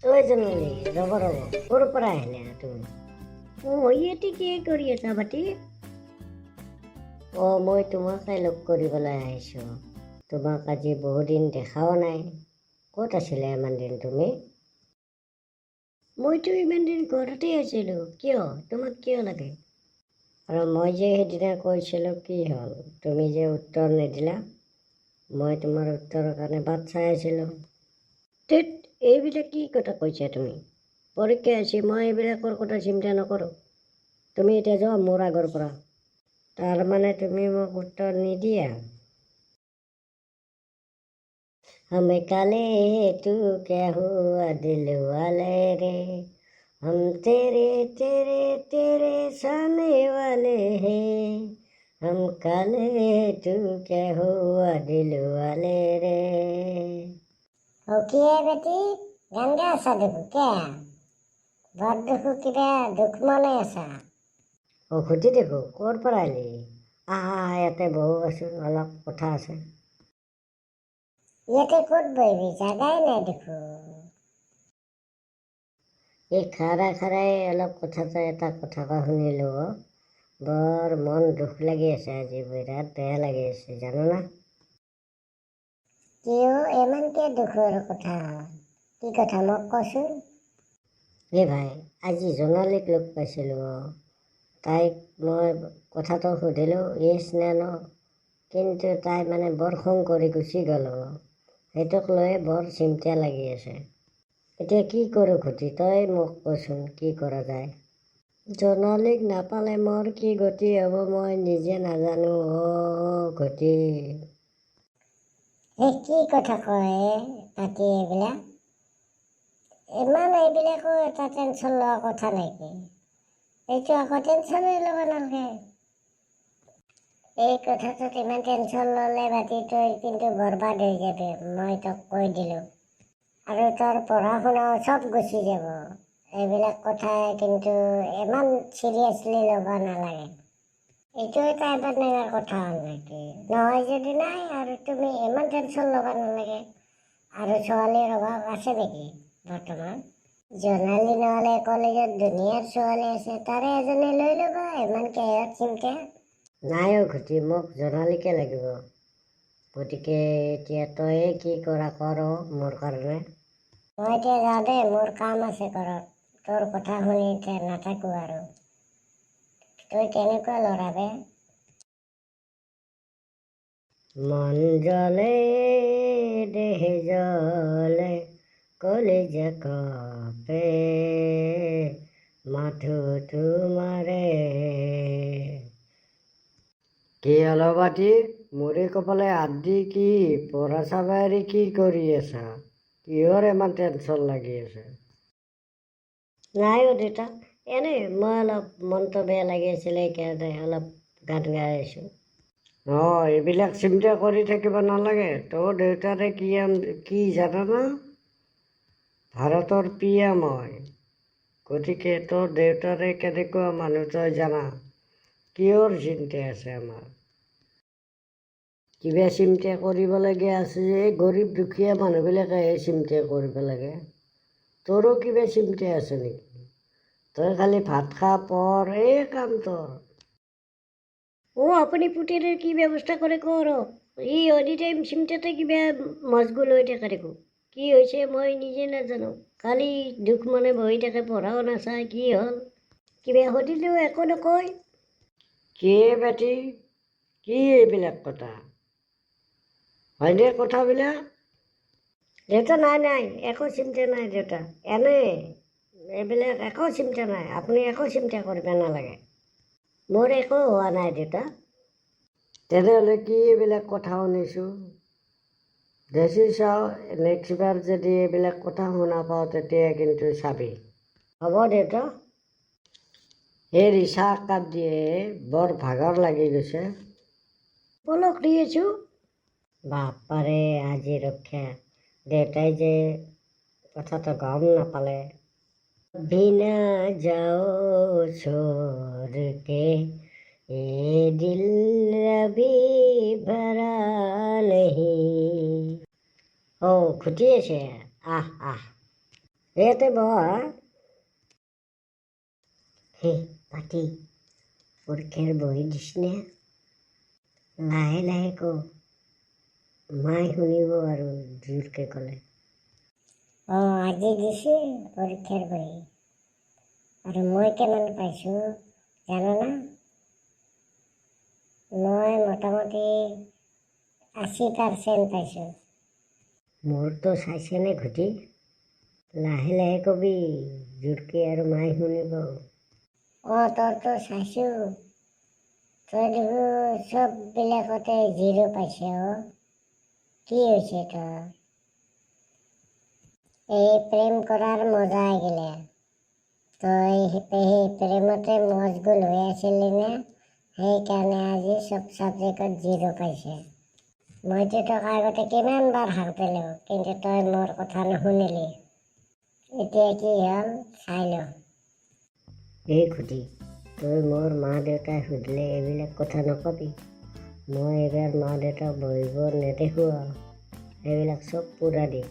ঐ জোনালী, ৰ'ব ক'ৰ পৰা আহিলা তুমি? ইয়াতে কি কৰি আছা বাটি? মই তোমাকে লগ কৰিবলৈ আহিছোঁ। তোমাক আজি বহুদিন দেখাও নাই। ক'ত আছিলা ইমান দিন তুমি? মইতো ইমান দিন ঘৰতে আছিলোঁ। কিয়? তোমাক কিয় লাগে? আৰু মই যে সেইদিনা কৈছিলোঁ কি হ'ল? তুমি যে উত্তৰ নিদিলা। মই তোমাৰ উত্তৰৰ কাৰণে বাট চাই আছিলোঁ। তেত এইবিলাক কি কথা কৈছা তুমি? পৰীক্ষা আছে, মই এইবিলাকৰ কথা চিন্তা নকৰোঁ। তুমি এতিয়া যোৱা মোৰ আগৰ পৰা। তাৰমানে তুমি মোক উত্তৰ নিদিয়া। हमें काले तू क्या हुआ दिल वाले रे, हम तेरे तेरे तेरे सामने वाले हैं, हम काले तू क्या हुआ दिल वाले रे। কি বেটি গান গাই আছা দেখো কে? বৰ দেখো কিবা দুখ মনে আছা। সুধি দেখো ক'ৰ পৰা আহিলি? আহা ইয়াতে বহু আছো, অলপ কথা আছে। ইয়াতে ক'ত বহিবি? জাগাই নাই দেখো। এই খাৰাই অলপ এটা কথা শুনিলো। বৰ মন দুখ লাগি আছে আজি, বিৰাট বেয়া লাগি আছে জানোনা। কিয় ইমানকে দুখৰ কথা? কি কথা মোক কচোন। ভাই, আজি জোনালীক লগ পাইছিলোঁ। তাইক মই কথাটো সুধিলোঁ ইয়েছ নে ন, কিন্তু তাই মানে বৰ খং কৰি গুচি গ'ল। সেইটোক লৈ বৰ চিন্তা লাগি আছে। এতিয়া কি কৰোঁ ঘটি, তই মোক কচোন কি কৰা যায়। জোনালীক নাপালে মোৰ কি গতি হ'ব মই নিজে নাজানো। ঘটি কি কথা কয় পাতি এইবিলাক? ইমান এইবিলাকো এটা টেনশ্যন লোৱা কথা নেকি? এইটো আকৌ টেনশ্যনেই ল'ব নালাগে। এই কথাটোত ইমান টেনশ্যন ল'লে বাতি তই কিন্তু বৰবাদ হৈ যাবি, মই তোক কৈ দিলোঁ। আৰু তোৰ পঢ়া শুনাও চব গুচি যাব। এইবিলাক কথা কিন্তু ইমান চিৰিয়াছলি ল'ব নালাগে। এইটো এটা এবাৰ ডাঙৰ কথা হ'ল নেকি? নহয় যদি নাই, আৰু তুমি ইমান টেনশ্যন ল'ব নালাগে। আৰু ছোৱালীৰ অভাৱ আছে নেকি বৰ্তমান? জোনালী নহ'লে কলেজত দুনিয়াৰ ছোৱালী আছে, তাৰে এজনী লৈ ল'বা। ইমান কেহত চিন্তা নাই ঘটি, মোক জোনালীকে লাগিব। গতিকে এতিয়া তই কি কৰা কৰ মোৰ কাৰণে। মই এতিয়া যাওঁ দে, মোৰ কাম আছে ঘৰত। তোৰ কথা শুনি এতিয়া নাথাকোঁ আৰু। তই কেনেকুৱা ল'ৰা বে? মন জ্বলে দেহ জ্বলে কলিজা কাঁপে মাথো তোমাৰে। কি অলবাটি মুৰি কপালে হাত দি কি পঢ়া চাবাৰি কি কৰি আছা? কিহৰ ইমান টেনশ্যন লাগি আছে? নাই দেউতা, এনেই মই অলপ মনটো বেয়া লাগি আছিলে, সেইকাৰণে অলপ গান গাই আছোঁ। এইবিলাক চিন্তা কৰি থাকিব নালাগে। তোৰ দেউতাৰে কি জানানা? ভাৰতৰ PM হয়। গতিকে তোৰ দেউতাৰে কেনেকুৱা মানুহ তই জানা? কিহৰ চিন্তা আছে আমাৰ? কিবা চিন্তা কৰিবলগীয়া আছে যে গৰীব দুখীয়া মানুহবিলাকেহে চিন্তা কৰিব লাগে। তোৰো কিবা চিন্তা আছে নেকি? তই খালি ভাত খা পঢ়, এই কাম তোৰ। আপুনি পুতেৰৰ কি ব্যৱস্থা কৰে কৰক। ই এনি টাইম চিন্তাতে কিবা মজগুল হৈ থাকে দেখোন। কি হৈছে মই নিজে নাজানো। খালি দুখ মনে বহি থাকে, পঢ়াও নাচায়। কি হ'ল? কিবা সুধিলেও একো নকয়। কি বেটি, কি এইবিলাক কথা? হয়নে কথাবিলাক? দেউতা নাই, একো চিন্তা নাই দেউতা। এনেই এইবিলাক একো চিন্তা নাই, আপুনি একো চিন্তা কৰিব নালাগে। মোৰ একো হোৱা নাই দেউতা। তেনেহ'লে কি এইবিলাক কথা শুনিছোঁ? দেখি চাওঁ, নেক্সট বাৰ যদি এইবিলাক কথা শুনা পাওঁ তেতিয়া কিন্তু চাবি। হ'ব দেউতা। এই ৰিচা কাপ দিয়ে বৰ ভাগৰ লাগি গৈছে। পলক দি আছোঁ। বাপাৰে আজি ৰক্ষা, দেউতাই যে কথাটো গম নাপালে। বিনা যাও छोड़ ये दिल अभी भरा नहीं। ঘটি আছে, আহ ইয়াতে বহা। হে পাতি, পৰীক্ষাৰ বহি দিছনে? লাহে লাহে ক, মায়ে শুনিব আৰু জোৰকে ক'লে। আজি দিছে পৰীক্ষাৰ বহি, আৰু মই কিমান পাইছোঁ জানানা? মই মোটামুটি 80% পাইছোঁ। মোৰতো চাইছেনে ঘটি? লাহে লাহে কবি, জোৰকে আৰু মায়ে শুনিব। তোৰতো চাইছোঁ, তই দেখোন চববিলাকতে 0 পাইছে। কি হৈছে তোৰ? এই প্ৰেম কৰাৰ মজা আহিলে। তই সেই প্ৰেমতে মজগুল হৈ আছিলি নে? সেইকাৰণে আজি চব ছাবজেক্টত 0 পাইছে। মইতো তোক আগতে কিমান বাৰ হাক দিলোঁ, কিন্তু তই মোৰ কথা নুশুনিলি। এতিয়া কি হ'ল চাই ল। এই খুটি, তই মোৰ মা দেউতাই সুধিলে এইবিলাক কথা নকবি। মই এইবাৰ মা দেউতাক বহিব নেদেখোঁ। এইবিলাক চব পুৰা দিম।